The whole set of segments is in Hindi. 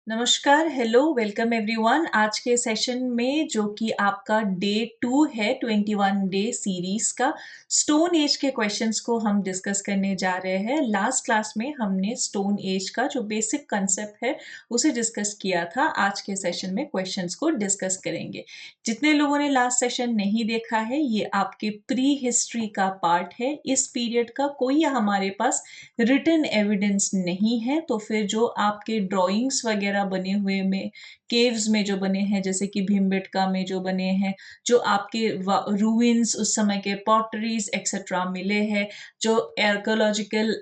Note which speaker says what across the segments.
Speaker 1: नमस्कार, हेलो, वेलकम एवरीवन। आज के सेशन में जो कि आपका डे 2 है 21 डे सीरीज का, स्टोन एज के क्वेश्चंस को हम डिस्कस करने जा रहे हैं। लास्ट क्लास में हमने स्टोन एज का जो बेसिक कंसेप्ट है उसे डिस्कस किया था। आज के सेशन में क्वेश्चंस को डिस्कस करेंगे। जितने लोगों ने लास्ट सेशन नहीं देखा है, ये आपके प्री हिस्ट्री का पार्ट है। इस पीरियड का कोई हमारे पास रिटन एविडेंस नहीं है, तो फिर जो आपके ड्राइंग्स वगैरह बने हुए में, केव्स में जो बने हैं, जैसे कि भीमबेटका में जो बने हैं, जो आपके रूइंस उस समय के पॉटरीज एक्सेट्रा मिले हैं, जो आर्कियोलॉजिकल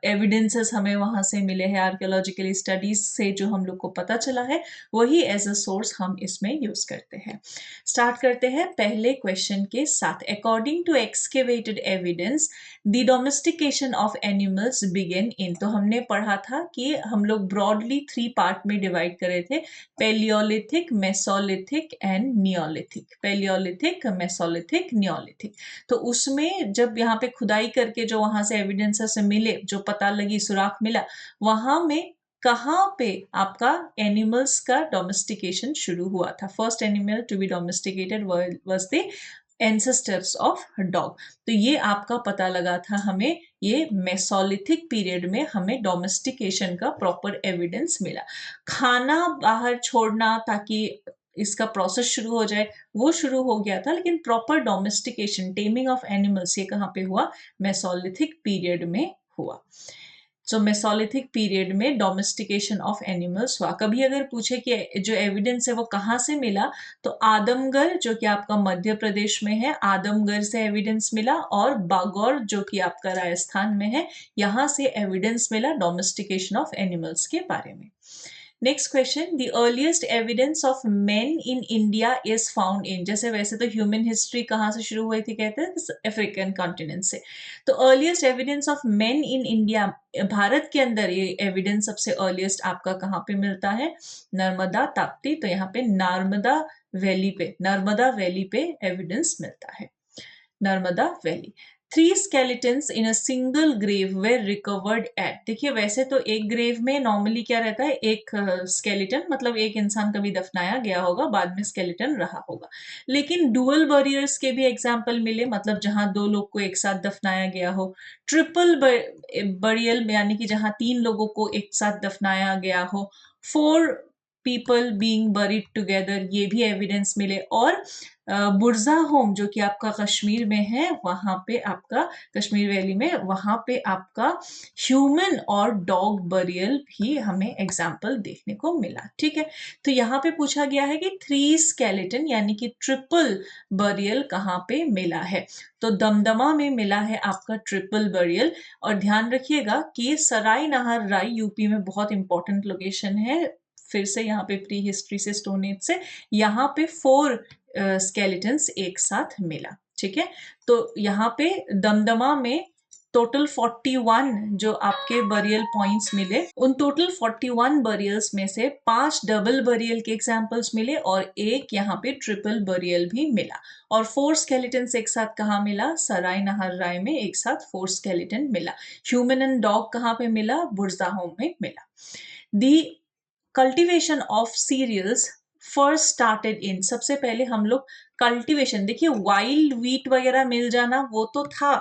Speaker 1: एविडेंसेस हमें वहां से मिले हैं, आर्कियोलॉजिकल स्टडीज से जो हम लोग को पता चला है, वही एज अ सोर्स हम इसमें यूज करते हैं। स्टार्ट करते हैं पहले क्वेश्चन के साथ। According to excavated evidence the domestication of animals began in. तो हमने पढ़ा था कि हम लोग ब्रॉडली 3 पार्ट में डिवाइड करे थे, Palaeolithic, Mesolithic and Neolithic. Palaeolithic, Mesolithic, neolithic. तो उसमें जब यहाँ पे खुदाई करके जो वहां से एविडेंसेस मिले, जो पता लगी, सुराग मिला, वहां में कहाँ पे आपका एनिमल्स का डोमेस्टिकेशन शुरू हुआ था। First animal to be domesticated was the ancestors of dog. तो ये आपका पता लगा था हमें, ये मेसोलिथिक पीरियड में हमें डोमेस्टिकेशन का प्रॉपर एविडेंस मिला। खाना बाहर छोड़ना ताकि इसका प्रोसेस शुरू हो जाए, वो शुरू हो गया था, लेकिन proper domestication, taming of animals, ये कहाँ पे हुआ? मेसोलिथिक पीरियड में हुआ। जो मेसोलिथिक पीरियड में डोमेस्टिकेशन ऑफ एनिमल्स हुआ। कभी अगर पूछे कि जो एविडेंस है वो कहाँ से मिला, तो आदमगढ़ जो कि आपका मध्य प्रदेश में है, आदमगढ़ से एविडेंस मिला, और बागौर जो कि आपका राजस्थान में है, यहाँ से एविडेंस मिला डोमेस्टिकेशन ऑफ एनिमल्स के बारे में। Next question, the earliest evidence of main in India is found in. जैसे वैसे तो ह्यूमन हिस्ट्री कहाँ से शुरू हुई थी, कहते हैं अफ्रीकन कॉन्टिनेंट से। तो earliest evidence of main in India, Bharat के अंदर ये एविडेंस सबसे अर्लीस्ट आपका कहाँ पे मिलता है? नर्मदा, ताप्ती। तो यहाँ पे नर्मदा वैली पे एविडेंस मिलता है। Narmada valley. 3 skeletons in a single grave were recovered at। देखिए वैसे तो एक ग्रेव में नॉर्मली क्या रहता है, एक स्केलेटन, मतलब एक इंसान कभी दफनाया गया होगा, बाद में स्केलेटन रहा होगा। लेकिन डुअल बरियर्स के भी एग्जाम्पल मिले, मतलब जहां 2 लोग को एक साथ दफनाया गया हो। ट्रिपल बरियल यानी कि जहां 3 लोगों को एक साथ दफनाया गया हो। 4 पीपल बीइंग बरीड टुगेदर, ये भी एविडेंस मिले। और बुरजा होम जो कि आपका कश्मीर में है, वहां पे आपका कश्मीर वैली में, वहां पे आपका ह्यूमन और डॉग बरियल भी हमें एग्जाम्पल देखने को मिला। ठीक है, तो यहाँ पे पूछा गया है कि 3 स्केलेटन यानी कि ट्रिपल बरियल कहाँ पे मिला है। तो दमदमा में मिला है आपका ट्रिपल बरियल। और ध्यान रखिएगा कि सराय नहर राय यूपी में बहुत इंपॉर्टेंट लोकेशन है। फिर से यहाँ पे प्री हिस्ट्री से, स्टोन एज से, यहाँ पे 4 स्केलेटन्स एक साथ मिला। ठीक है, तो यहाँ पे दमदमा में टोटल 41 जो आपके बरियल पॉइंट्स मिले, उन टोटल 41 बरियल्स में से 5 डबल बरियल के एग्जांपल्स मिले, और एक यहाँ पे ट्रिपल बरियल भी मिला। और 4 स्केलेटन्स एक साथ कहाँ मिला? सराय नहर राय में एक साथ 4 स्केलेटन मिला। ह्यूमन एंड डॉग कहाँ पे मिला? बुरजाहोम में मिला। The cultivation of cereals first started in. सबसे पहले हम लोग कल्टिवेशन, देखिए वाइल्ड व्हीट वगैरह मिल जाना वो तो था,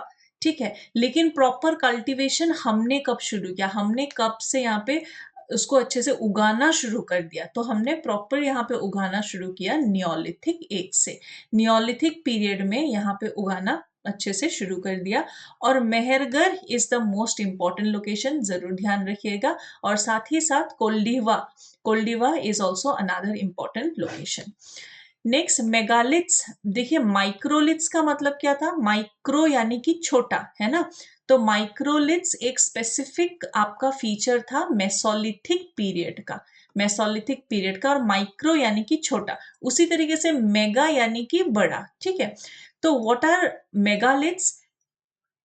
Speaker 1: ठीक है, लेकिन प्रॉपर कल्टिवेशन हमने कब शुरू किया? हमने कब से यहाँ पे उसको अच्छे से उगाना शुरू कर दिया? तो हमने प्रॉपर यहाँ पे उगाना शुरू किया नियोलिथिक एज से। नियोलिथिक पीरियड में यहाँ पे उगाना अच्छे से शुरू कर दिया। और Mehrgarh is the most important location, जरूर ध्यान रखिएगा। और साथ ही साथ Koldihwa is also another important location. Next, megaliths. देखिए माइक्रोलिथ्स का मतलब क्या था? माइक्रो यानी कि छोटा, है ना? तो माइक्रोलिथ्स एक स्पेसिफिक आपका फीचर था मेसोलिथिक पीरियड का, मेसोलिथिक पीरियड का। और माइक्रो यानी कि छोटा, उसी तरीके से मेगा यानी कि बड़ा। ठीक है, तो what are megaliths?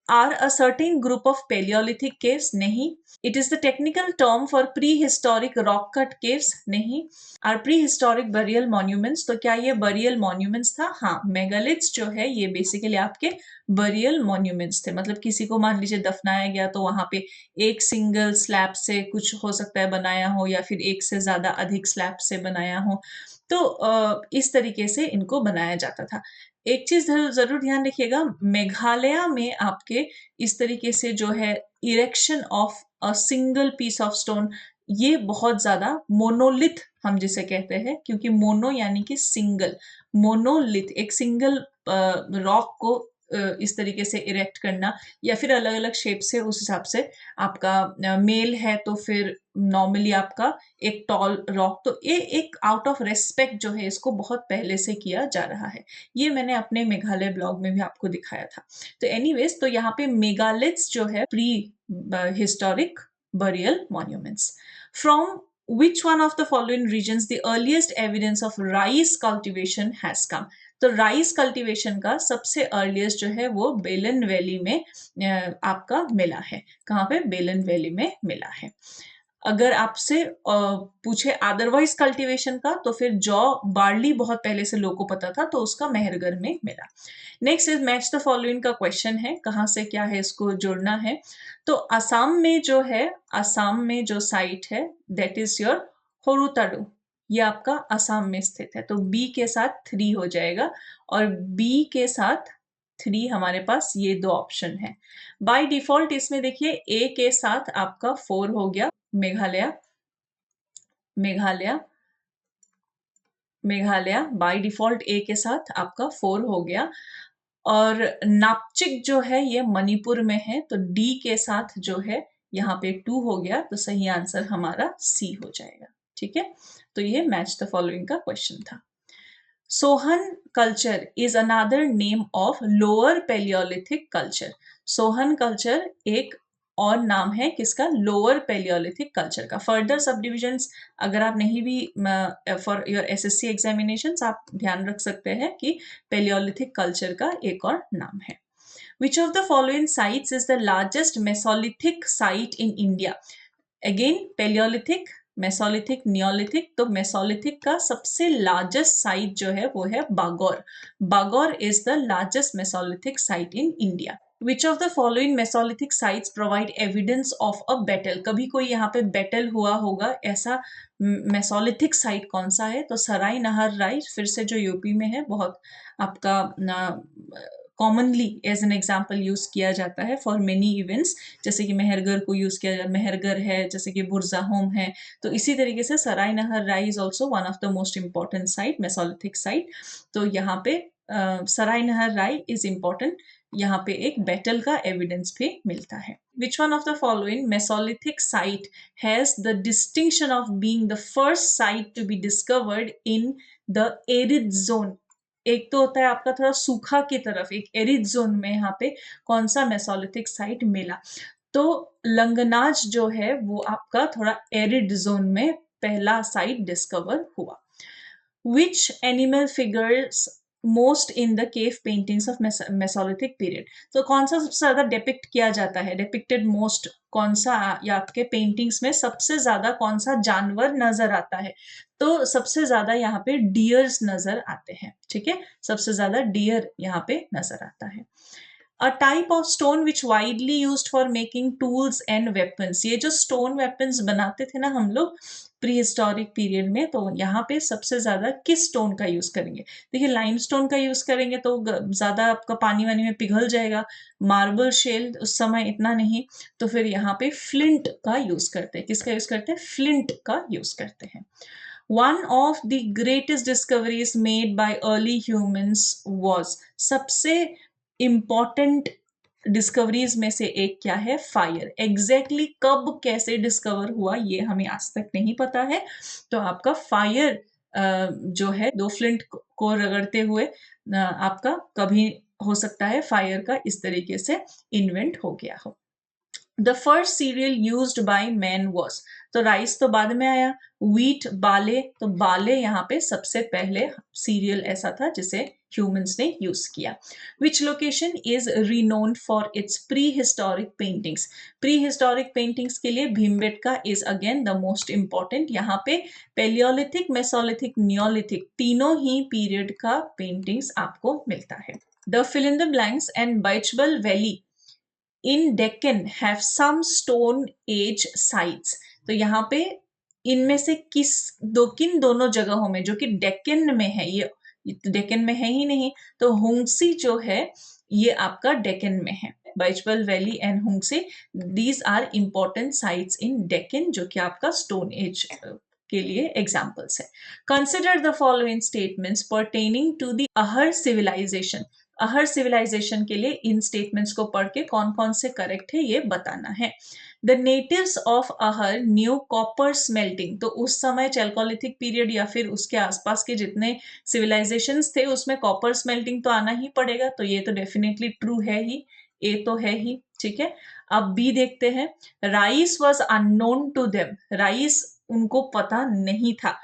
Speaker 1: Are a certain group of palaeolithic caves? नहीं. It is the technical term for prehistoric rock cut caves? नहीं. Are prehistoric burial monuments? तो क्या ये बरियल मॉन्यूमेंट्स था? हाँ, मेगालिथ्स जो है ये बेसिकली आपके बरियल मॉन्यूमेंट्स थे. मतलब किसी को मान लीजिए दफनाया गया तो वहां पे एक सिंगल स्लैब से कुछ हो सकता है बनाया हो, या फिर एक से ज्यादा अधिक स्लैब से बनाया हो. तो इस तरीके से इनको बनाया जाता था. एक चीज जरूर ध्यान रखिएगा, मेघालय में आपके इस तरीके से जो है erection of a single piece of stone, ये बहुत ज्यादा मोनोलिथ हम जिसे कहते हैं, क्योंकि मोनो यानी कि सिंगल, मोनोलिथ एक सिंगल रॉक को इस तरीके से इरेक्ट करना, या फिर अलग अलग शेप से, उस हिसाब से आपका मेल है तो फिर नॉर्मली आपका एक टॉल रॉक. तो ये एक आउट ऑफ रेस्पेक्ट जो है इसको बहुत पहले से किया जा रहा है. ये मैंने अपने मेघालय ब्लॉग में भी आपको दिखाया था. तो एनीवेज, तो यहाँ पे मेगालिथ्स जो है pre historic burial monuments. From which one of the following regions the earliest evidence of rice cultivation has come? तो राइस कल्टीवेशन का सबसे अर्लीस्ट जो है वो बेलन वैली में आपका मिला है. कहाँ पे? बेलन वैली में मिला है. अगर आपसे पूछे अदरवाइज कल्टीवेशन का, तो फिर जौ बार्ली बहुत पहले से लोगों को पता था, तो उसका मेहरगढ़ में मिला. Next is match the following का क्वेश्चन है, कहाँ से क्या है इसको जोड़ना है. तो असम में जो है, असम में जो साइट है दैट इज योर होरुताडू, ये आपका असम में स्थित है. तो बी के साथ 3 हो जाएगा, और बी के साथ 3 हमारे पास ये दो ऑप्शन है. बाय डिफॉल्ट इसमें देखिए ए के साथ आपका 4 हो गया, मेघालय, मेघालय, मेघालय बाय डिफॉल्ट ए के साथ आपका 4 हो गया. और नापचिक जो है ये मणिपुर में है, तो डी के साथ जो है यहाँ पे 2 हो गया. तो सही आंसर हमारा सी हो जाएगा. ठीक है, तो ये मैच द फॉलोइंग का क्वेश्चन था. Sohan culture is another name of lower paleolithic culture. Sohan culture एक और नाम है किसका? लोअर पेलियोलिथिक कल्चर का. फर्दर सब डिविजन्स अगर आप नहीं भी फॉर योर एसएससी एग्जामिनेशंस आप ध्यान रख सकते हैं कि पेलियोलिथिक कल्चर का एक और नाम है. Which of the following sites is the largest Mesolithic site in India? Again, Paleolithic, mesolithic, neolithic. तो मेसोलिथिक का सबसे लार्जेस्ट साइट जो है वो है Bagor. Bagor is the largest mesolithic site in India. Which of the following mesolithic sites provide evidence of a battle? कभी कोई यहाँ पे बैटल हुआ होगा, ऐसा मेसोलिथिक साइट कौन सा है? तो सराय नहर राय, फिर से जो यूपी में है, बहुत आपका commonly as an example use किया जाता है फॉर मेनी इवेंट्स. जैसे कि मेहरगढ़ को यूज किया जाता है, मेहरगढ़ है, जैसे कि बुरजाहोम है. तो इसी तरीके से Sarai Nahar Rai is also one of the most important site, mesolithic site. तो यहाँ पे सराय नहर राय इज इंपॉर्टेंट. यहाँ पे एक बैटल का एविडेंस भी मिलता है. Which one of the following Mesolithic site has the distinction of being the first site to be discovered in the arid zone? एक तो होता है आपका थोड़ा सूखा की तरफ, एक एरिड जोन में यहाँ पे कौन सा मेसोलिथिक साइट मिला? तो लंगनाज जो है वो आपका थोड़ा एरिड जोन में पहला साइट डिस्कवर हुआ. Which animal figures most in the cave paintings of Mesolithic period? तो कौन सा सबसे ज्यादा डिपिक्ट किया जाता है, डिपिक्टेड मोस्ट कौन सा, या आपके पेंटिंग्स में सबसे ज्यादा कौन सा जानवर नजर आता है? तो सबसे ज्यादा यहाँ पे डियर्स नजर आते हैं. ठीक है, सबसे ज्यादा डियर यहाँ पे नजर आता है. A type of stone which widely used for making tools and weapons. ये जो स्टोन वेपन्स बनाते थे ना हम लोग प्री हिस्टोरिक पीरियड में, तो यहाँ पे सबसे ज्यादा किस स्टोन का यूज करेंगे? देखिए, लाइमस्टोन का यूज करेंगे तो ज्यादा आपका पानी वानी में पिघल जाएगा. मार्बल शेल उस समय इतना नहीं, तो फिर यहाँ पे फ्लिंट का यूज करते हैं. किसका यूज करते हैं? फ्लिंट का यूज करते हैं. One of the greatest discoveries made by early humans was, सबसे इंपॉर्टेंट डिस्कवरीज में से एक क्या है? फायर. एग्जैक्टली कब कैसे डिस्कवर हुआ ये हमें आज तक नहीं पता है. तो आपका फायर जो है, दो फ्लिंट को रगड़ते हुए आपका कभी हो सकता है फायर का इस तरीके से इन्वेंट हो गया हो. The first serial used by man was, तो राइस तो बाद में आया, व्हीट बाले, तो बाले यहाँ पे सबसे पहले सीरियल ऐसा था जिसे ह्यूमंस ने यूज किया. विच location is renowned for its pre historic paintings, pre historic paintings के लिए Bhimbetka is again the most important. यहाँ पे पेलियोलिथिक, मेसोलिथिक, नियोलिथिक तीनों ही पीरियड का पेंटिंग्स आपको मिलता है. The fill in the blanks and Baichbal valley in Deccan have some stone age sites, तो यहाँ पे इनमें से किन दोनों जगहों में जो कि डेक्कन में है, ये डेक्कन में है ही नहीं, तो हुंगसी जो है ये आपका डेक्कन में है. Baichbal valley and Hunsgi, these are important sites in Deccan जो कि आपका स्टोन एज के लिए एग्जाम्पल्स है. Consider the following statements pertaining to the Ahar civilization. Ahar civilization के लिए इन स्टेटमेंट्स को पढ़ के कौन कौन से करेक्ट है ये बताना है. The natives of Ahar knew copper smelting, तो उस समय चैल्कोलिथिक पीरियड या फिर उसके आसपास के जितने सिविलाइजेशंस थे उसमें कॉपर स्मेल्टिंग तो आना ही पड़ेगा, तो ये तो डेफिनेटली ट्रू है ही, ए तो है ही. ठीक है, अब बी देखते हैं. Rice was unknown to them, rice उनको पता नहीं था.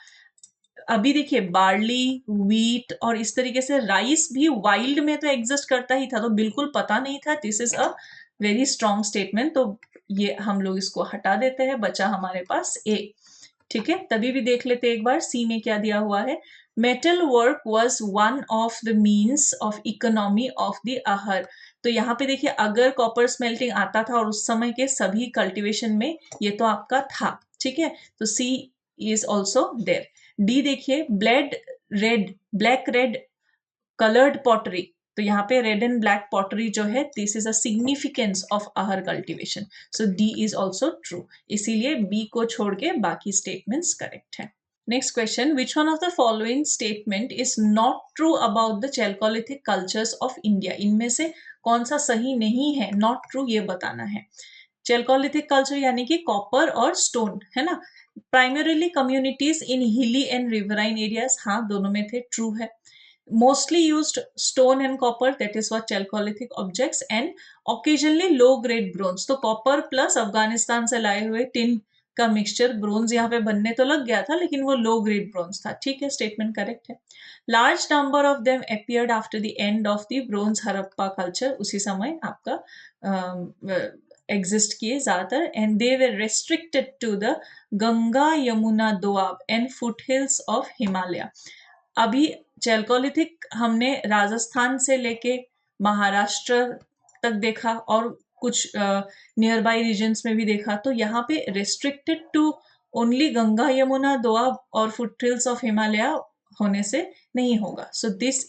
Speaker 1: अभी देखिए बार्ली, व्हीट और इस तरीके से राइस भी वाइल्ड में तो एग्जिस्ट करता ही था, तो बिल्कुल पता नहीं था. This is a very strong statement, तो ये हम लोग इसको हटा देते हैं, बचा हमारे पास ए. ठीक है, तभी भी देख लेते एक बार सी में क्या दिया हुआ है. Metal work was one of the means of economy of the Ahar, तो यहाँ पे देखिए अगर कॉपर स्मेल्टिंग आता था और उस समय के सभी कल्टीवेशन में ये तो आपका था. ठीक है, तो C is also there. D देखिए black red, black red coloured pottery, तो यहाँ पे रेड एंड ब्लैक पॉटरी जो है this is a significance of Ahar cultivation, so D is also true. इसीलिए बी को छोड़ के बाकी स्टेटमेंट्स करेक्ट है. Next question, which one of the following statement is not true about the chalcolithic cultures of India, इनमें से कौन सा सही नहीं है, नॉट ट्रू ये बताना है. चैल्कोलिथिक कल्चर यानी कि कॉपर और स्टोन है ना. प्राइमरीली कम्युनिटीज इन हिली एंड रिवराइन एरियाज, हाँ दोनों में थे, ट्रू है. Mostly used stone and copper, that is what chalcolithic objects, and occasionally low grade bronze, तो copper plus अफगानिस्तान से लाए हुए टिन का मिक्सचर ब्रोंज यहाँ पे बनने तो लग गया था लेकिन वो लो ग्रेड ब्रोंज था. ठीक है, स्टेटमेंट करेक्ट है. Large number of them appeared after the end of the bronze Harappa culture, उसी समय आपका एग्जिस्ट किए ज्यादातर. And they were restricted to the Ganga Yamuna Doab and foothills of Himalaya. अभी चैल्कोलिथिक हमने राजस्थान से लेके महाराष्ट्र तक देखा और कुछ नियर बाई रीजन्स में भी देखा, तो यहाँ पे restricted to only Ganga Yamuna Doab और फुटहिल्स ऑफ हिमालय होने से नहीं होगा. So this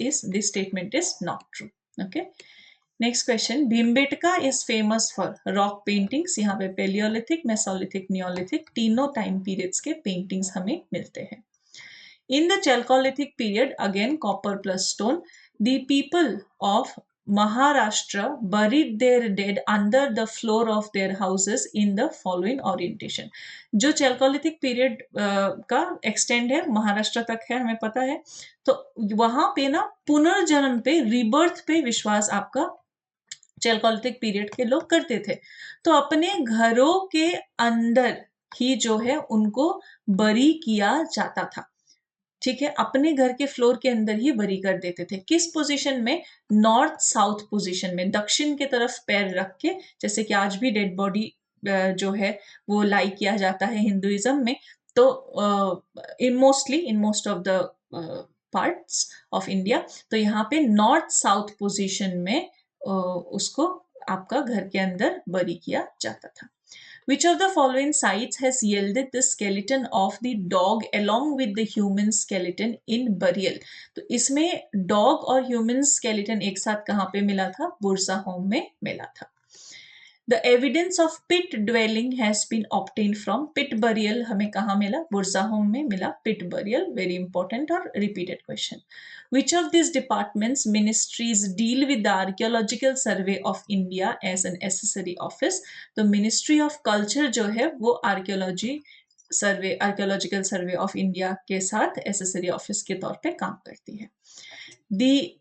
Speaker 1: statement is not true. Okay, next question, Bhimbetka is famous for rock paintings. यहाँ पे पेलियोलिथिक, मेसोलिथिक, नियोलिथिक तीनों टाइम पीरियड्स के पेंटिंग्स हमें मिलते हैं. In the Chalcolithic period, again copper plus stone, the people of Maharashtra buried their dead under the floor of their houses in the following orientation. जो Chalcolithic period का extend है महाराष्ट्र तक है हमें पता है, तो वहां पे ना पुनर्जन्म पे, रीबर्थ पे विश्वास आपका चैल्कोलिथिक पीरियड के लोग करते थे. तो अपने घरों के अंदर ही जो है उनको बरी किया जाता था. ठीक है, अपने घर के फ्लोर के अंदर ही बरी कर देते थे. किस पोजीशन में, नॉर्थ साउथ पोजीशन में, दक्षिण की तरफ पैर रख के, जैसे कि आज भी डेड बॉडी जो है वो लाई किया जाता है हिंदुइज्म में. तो in most of the parts of India, तो यहाँ पे नॉर्थ साउथ पोजीशन में उसको आपका घर के अंदर बरी किया जाता था. Which of the following sites has yielded the skeleton of the dog along with the human skeleton in burial? तो इसमें dog और human skeleton एक साथ कहाँ पे मिला था, बुर्जा होम में मिला था. The evidence of pit dwelling has been obtained from pit burial. हमें कहाँ मिला, बुर्जा होम में मिला pit burial. Very important और repeated question. Which of these departments ministries deal with the archaeological survey of India as an accessory office? तो Ministry of Culture जो है वो archaeological survey of India के साथ accessory office के तौर पे काम करती है. The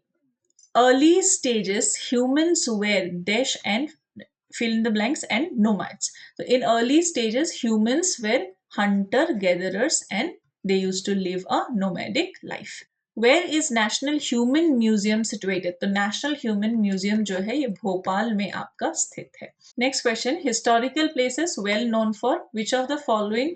Speaker 1: early stages humans were dash and fill in the blanks and nomads. So in early stages, humans were hunter-gatherers and they used to live a nomadic life. Where is National Human Museum situated? तो National Human Museum जो है ये भोपाल में आपका स्थित है. Next question, historical places well known for which of the following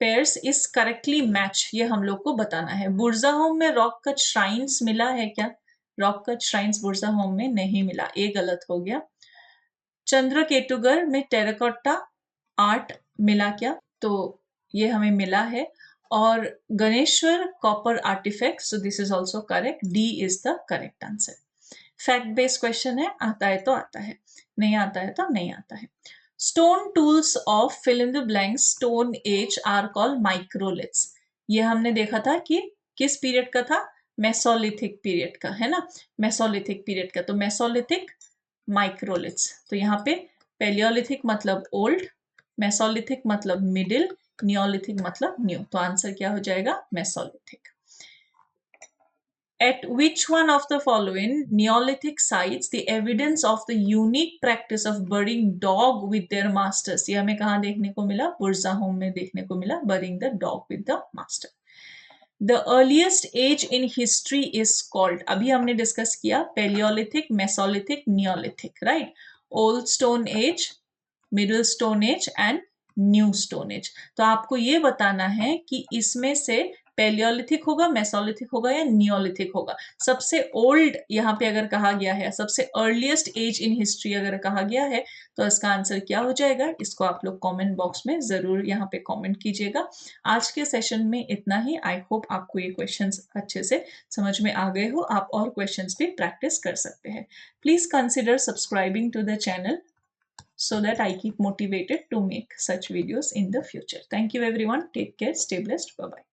Speaker 1: pairs is correctly match? ये हम लोग को बताना है. बुर्जा होम में रॉक कट श्राइन्स मिला है क्या? रॉक कट श्राइन्स बुर्जा होम में नहीं मिला, ये गलत हो गया. चंद्रकेतुगढ़ में टेराकोटा आर्ट मिला क्या? तो ये हमें मिला है. और Ganeshwar copper artifact, so this is also correct. D is the correct answer. Fact based question है, आता है तो आता है, नहीं आता है तो नहीं आता है. Stone tools of fill in the blank stone age are called microliths. ये हमने देखा था कि किस पीरियड का था? मेसोलिथिक पीरियड का, है ना? मेसोलिथिक पीरियड का. तो मेसोलिथिक, माइक्रोलिथ्स. तो यहाँ पे पेलियोलिथिक मतलब ओल्ड, मेसोलिथिक मतलब मिडिल, नियोलिथिक मतलब न्यू. तो आंसर क्या हो जाएगा? Mesolithic. At which one of the following Neolithic sites the evidence of the unique practice of burying dog with their masters? ये हमें कहाँ देखने को मिला? बुर्जा होम में देखने को मिला, burying the dog with the master. The earliest age in history is called, अभी हमने डिस्कस किया Paleolithic, Mesolithic, Neolithic, right? Old Stone Age, Middle Stone Age and New Stone Age. तो आपको ये बताना है कि इसमें से पेलियोलिथिक होगा, मेसोलिथिक होगा या नियोलिथिक होगा. सबसे ओल्ड यहाँ पे अगर कहा गया है, सबसे अर्लीस्ट एज इन हिस्ट्री अगर कहा गया है, तो इसका आंसर क्या हो जाएगा? इसको आप लोग कमेंट बॉक्स में जरूर यहाँ पे कमेंट कीजिएगा. आज के सेशन में इतना ही. आई होप आपको ये क्वेश्चंस अच्छे से समझ में आ गए हो. आप और क्वेश्चंस भी प्रैक्टिस कर सकते हैं. Please consider subscribing to the channel so that I keep motivated to make such videos in the future. Thank you everyone. Take care. Stay blessed. Bye bye.